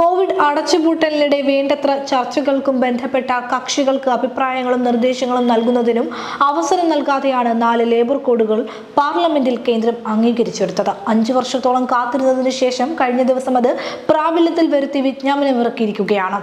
Covid അടച്ചുപൂട്ടലിനിടെ വേണ്ടത്ര ചർച്ചകൾക്കും ബന്ധപ്പെട്ട കക്ഷികൾക്ക് അഭിപ്രായങ്ങളും നിർദ്ദേശങ്ങളും നൽകുന്നതിനും അവസരം നൽകാതെയാണ് 4 ലേബർ കോഡുകൾ പാർലമെന്റിൽ കേന്ദ്രം അംഗീകരിച്ചെടുത്തത്. 5 വർഷത്തോളം കാത്തിരുന്നതിന് ശേഷം കഴിഞ്ഞ ദിവസം അത് പ്രാബല്യത്തിൽ വരുത്തി വിജ്ഞാപനമിറക്കിയിരിക്കുകയാണ്.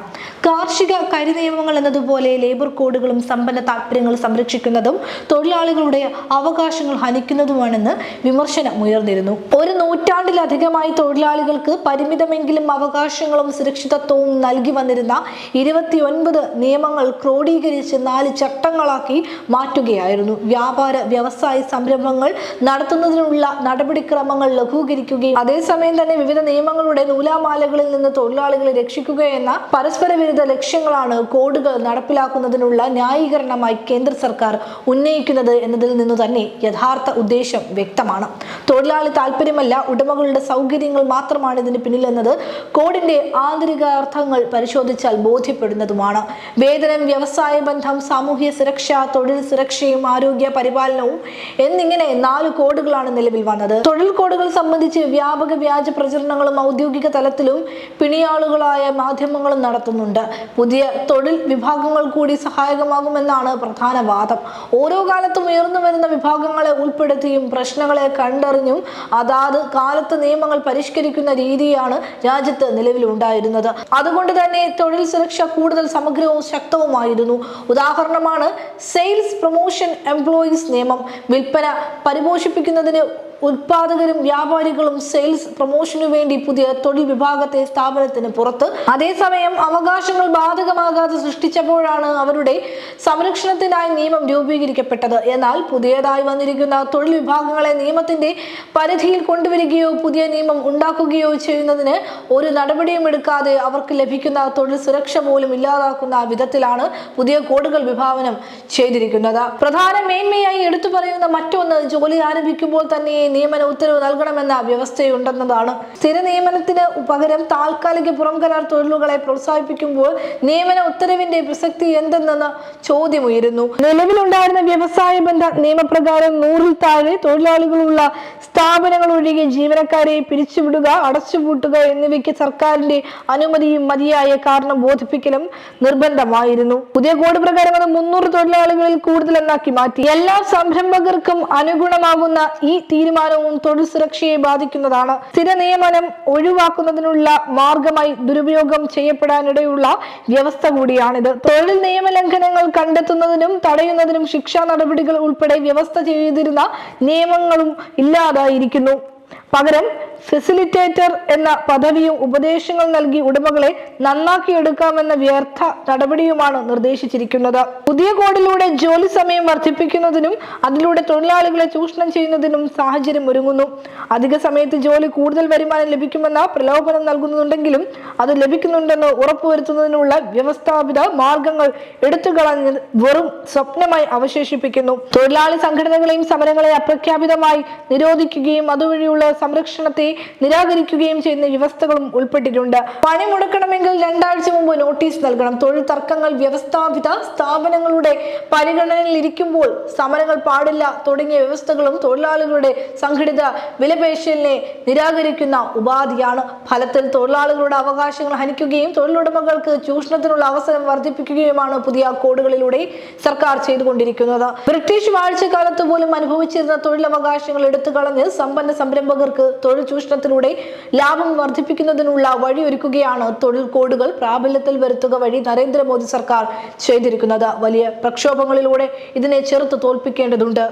കാർഷിക കരിനിയമങ്ങൾ എന്നതുപോലെ ലേബർ കോഡുകളും സമ്പന്ന താൽപര്യങ്ങൾ സംരക്ഷിക്കുന്നതും തൊഴിലാളികളുടെ അവകാശങ്ങൾ ഹനിക്കുന്നതുമാണെന്ന് വിമർശനമുയർന്നിരുന്നു. ഒരു നൂറ്റാണ്ടിലധികമായി തൊഴിലാളികൾക്ക് പരിമിതമെങ്കിലും അവകാശങ്ങളും സുരക്ഷിതത്വവും നൽകി വന്നിരുന്ന 29 നിയമങ്ങൾ ക്രോഡീകരിച്ച് 4 ചട്ടങ്ങളാക്കി മാറ്റുകയായിരുന്നു. വ്യാപാര വ്യവസായ സംരംഭങ്ങൾ നടത്തുന്നതിനുള്ള നടപടിക്രമങ്ങൾ ലഘൂകരിക്കുകയും അതേസമയം തന്നെ വിവിധ നിയമങ്ങളുടെ നൂലാമാലകളിൽ നിന്ന് തൊഴിലാളികളെ രക്ഷിക്കുക എന്ന പരസ്പര വിരുദ്ധ ലക്ഷ്യങ്ങളാണ് കോഡുകൾ നടപ്പിലാക്കുന്നതിനുള്ള ന്യായീകരണമായി കേന്ദ്ര സർക്കാർ ഉന്നയിക്കുന്നത് എന്നതിൽ നിന്നു തന്നെ യഥാർത്ഥ ഉദ്ദേശം വ്യക്തമാണ്. തൊഴിലാളി താല്പര്യമല്ല, ഉടമകളുടെ സൗകര്യങ്ങൾ മാത്രമാണ് ഇതിന് പിന്നിലെന്നത് കോഡിന്റെ ആന്തരിക അർത്ഥങ്ങൾ പരിശോധിച്ചാൽ ബോധ്യപ്പെടുന്നതുമാണ്. വേതനം, വ്യവസായ ബന്ധം, സാമൂഹ്യ സുരക്ഷ, തൊഴിൽ സുരക്ഷയും ആരോഗ്യ പരിപാലനവും എന്നിങ്ങനെ 4 കോഡുകളാണ് നിലവിൽ വന്നത്. തൊഴിൽ കോഡുകൾ സംബന്ധിച്ച് വ്യാപക വ്യാജ പ്രചരണങ്ങളും ഔദ്യോഗിക തലത്തിലും പിണിയാളുകളായ മാധ്യമങ്ങളും നടത്തുന്നുണ്ട്. പുതിയ തൊഴിൽ വിഭാഗങ്ങൾ കൂടി സഹായകമാകുമെന്നാണ് പ്രധാന വാദം. ഓരോ കാലത്തും ഉയർന്നു വരുന്ന വിഭാഗങ്ങളെ ഉൾപ്പെടുത്തിയും പ്രശ്നങ്ങളെ കണ്ടറിഞ്ഞും അതാത് കാലത്ത് നിയമങ്ങൾ പരിഷ്കരിക്കുന്ന രീതിയാണ് രാജ്യത്ത് നിലവിലുണ്ടായിരുന്നത്. അതുകൊണ്ട് തന്നെ തൊഴിൽ സുരക്ഷ കൂടുതൽ സമഗ്രവും ശക്തവുമായിരുന്നു. ഉദാഹരണമാണ് സെയിൽസ് പ്രൊമോഷൻ എംപ്ലോയീസ് നിയമം. വിൽപ്പന പരിപോഷിപ്പിക്കുന്നതിന് ഉത്പാദകരും വ്യാപാരികളും സെയിൽസ് പ്രൊമോഷനു വേണ്ടി പുതിയ തൊഴിൽ വിഭാഗത്തെ സ്ഥാപനത്തിന് പുറത്ത് അതേസമയം അവകാശങ്ങൾ ബാധകമാകാതെ സൃഷ്ടിച്ചപ്പോഴാണ് അവരുടെ സംരക്ഷണത്തിനായി നിയമം രൂപീകരിക്കപ്പെട്ടത്. എന്നാൽ പുതിയതായി വന്നിരിക്കുന്ന തൊഴിൽ വിഭാഗങ്ങളെ നിയമത്തിന്റെ പരിധിയിൽ കൊണ്ടുവരികയോ പുതിയ നിയമം ഉണ്ടാക്കുകയോ ചെയ്യുന്നതിന് ഒരു നടപടിയും എടുക്കാതെ അവർക്ക് ലഭിക്കുന്ന തൊഴിൽ സുരക്ഷ പോലും ഇല്ലാതാക്കുന്ന വിധത്തിലാണ് പുതിയ കോഡുകൾ വിഭാവനം ചെയ്തിരിക്കുന്നത്. പ്രധാന മേന്മയായി എടുത്തു പറയുന്ന മറ്റൊന്ന് ജോലി ആരംഭിക്കുമ്പോൾ തന്നെ നിയമന ഉത്തരവ് നൽകണമെന്ന വ്യവസ്ഥയുണ്ടെന്നതാണ്. സ്ഥിര നിയമനത്തിന് പകരം താൽക്കാലിക പുറം കരാർ തൊഴിലുകളെ പ്രോത്സാഹിപ്പിക്കുമ്പോൾ നിയമന ഉത്തരവിന്റെ പ്രസക്തി എന്തെന്ന ചോദ്യമുയരുന്നു. നിലവിലുണ്ടായിരുന്ന വ്യവസായ ബന്ധ നിയമപ്രകാരം 100-ൽ താഴെ തൊഴിലാളികളുള്ള സ്ഥാപനങ്ങൾ ഒഴികെ ജീവനക്കാരെ പിരിച്ചുവിടുക, അടച്ചുപൂട്ടുക എന്നിവയ്ക്ക് സർക്കാരിന്റെ അനുമതിയും മതിയായ കാരണം ബോധിപ്പിക്കലും നിർബന്ധമായിരുന്നു. പുതിയ കോഡ് പ്രകാരം അത് 300 തൊഴിലാളികളിൽ കൂടുതൽ എന്നാക്കി മാറ്റി. എല്ലാ സംരംഭകർക്കും അനുഗുണമാകുന്ന ഈ തീരുമാനവും തൊഴിൽ സുരക്ഷയെ ബാധിക്കുന്നതാണ്. സ്ഥിര നിയമനം ഒഴിവാക്കുന്നതിനുള്ള മാർഗമായി ദുരുപയോഗം ചെയ്യപ്പെടാനിടയുള്ള വ്യവസ്ഥ കൂടിയാണിത്. തൊഴിൽ നിയമലംഘനങ്ങൾ കണ്ടെത്തുന്നതിനും തടയുന്നതിനും ശിക്ഷാ നടപടികൾ ഉൾപ്പെടെ വ്യവസ്ഥ ചെയ്തിരുന്ന നിയമങ്ങളും ഇല്ലാതായിരിക്കുന്നു. പകരം ഫെസിലിറ്റേറ്റർ എന്ന പദവിയും ഉപദേശങ്ങൾ നൽകി ഉടമകളെ നന്നാക്കിയെടുക്കാമെന്ന വ്യർത്ഥ നടപടിയുമാണ് നിർദ്ദേശിച്ചിരിക്കുന്നത്. പുതിയ കോഡിലൂടെ ജോലി സമയം വർദ്ധിപ്പിക്കുന്നതിനും അതിലൂടെ തൊഴിലാളികളെ ചൂഷണം ചെയ്യുന്നതിനും സാഹചര്യം ഒരുങ്ങുന്നു. അധിക സമയത്ത് ജോലി കൂടുതൽ വരുമാനം ലഭിക്കുമെന്ന പ്രലോഭനം നൽകുന്നുണ്ടെങ്കിലും അത് ലഭിക്കുന്നുണ്ടെന്ന് ഉറപ്പുവരുത്തുന്നതിനുള്ള വ്യവസ്ഥാപിത മാർഗങ്ങൾ എടുത്തുകളഞ്ഞ് വെറും സ്വപ്നമായി അവശേഷിപ്പിക്കുന്നു. തൊഴിലാളി സംഘടനകളെയും സമരങ്ങളെ അപ്രഖ്യാപിതമായി നിരോധിക്കുകയും അതുവഴിയുള്ള സംരക്ഷണത്തെ നിരാകരിക്കുകയും ചെയ്യുന്ന വ്യവസ്ഥകളും ഉൾപ്പെട്ടിട്ടുണ്ട്. പണി മുടക്കണമെങ്കിൽ 2 ആഴ്ച മുമ്പ് നോട്ടീസ് നൽകണം. തൊഴിൽ തർക്കങ്ങൾ വ്യവസ്ഥാപിത സ്ഥാപനങ്ങളുടെ പരിഗണനയിൽ ഇരിക്കുമ്പോൾ സമരങ്ങൾ പാടില്ല തുടങ്ങിയ വ്യവസ്ഥകളും തൊഴിലാളികളുടെ സംഘടിത വിലപേശലിനെ നിരാകരിക്കുന്ന ഉപാധിയാണ്. ഫലത്തിൽ തൊഴിലാളികളുടെ അവകാശങ്ങൾ ഹനിക്കുകയും തൊഴിലുടമകൾക്ക് ചൂഷണത്തിനുള്ള അവസരം വർദ്ധിപ്പിക്കുകയുമാണ് പുതിയ കോഡുകളിലൂടെ സർക്കാർ ചെയ്തുകൊണ്ടിരിക്കുന്നത്. ബ്രിട്ടീഷ് വാഴ്ചക്കാലത്ത് പോലും അനുഭവിച്ചിരുന്ന തൊഴിലവകാശങ്ങൾ എടുത്തു കളഞ്ഞ് സമ്പന്ന സംരംഭകർക്ക് തൊഴിൽ ചൂഷണത്തിലൂടെ ലാഭം വർദ്ധിപ്പിക്കുന്നതിനുള്ള വഴിയൊരുക്കുകയാണ് തൊഴിൽ കോഡുകൾ പ്രാബല്യത്തിൽ വരുത്തുക വഴി നരേന്ദ്രമോദി സർക്കാർ ചെയ്തിരിക്കുന്നത്. വലിയ പ്രക്ഷോഭങ്ങളിലൂടെ ഇതിനെ ചെറുത്ത് തോൽപ്പിക്കേണ്ടതുണ്ട്.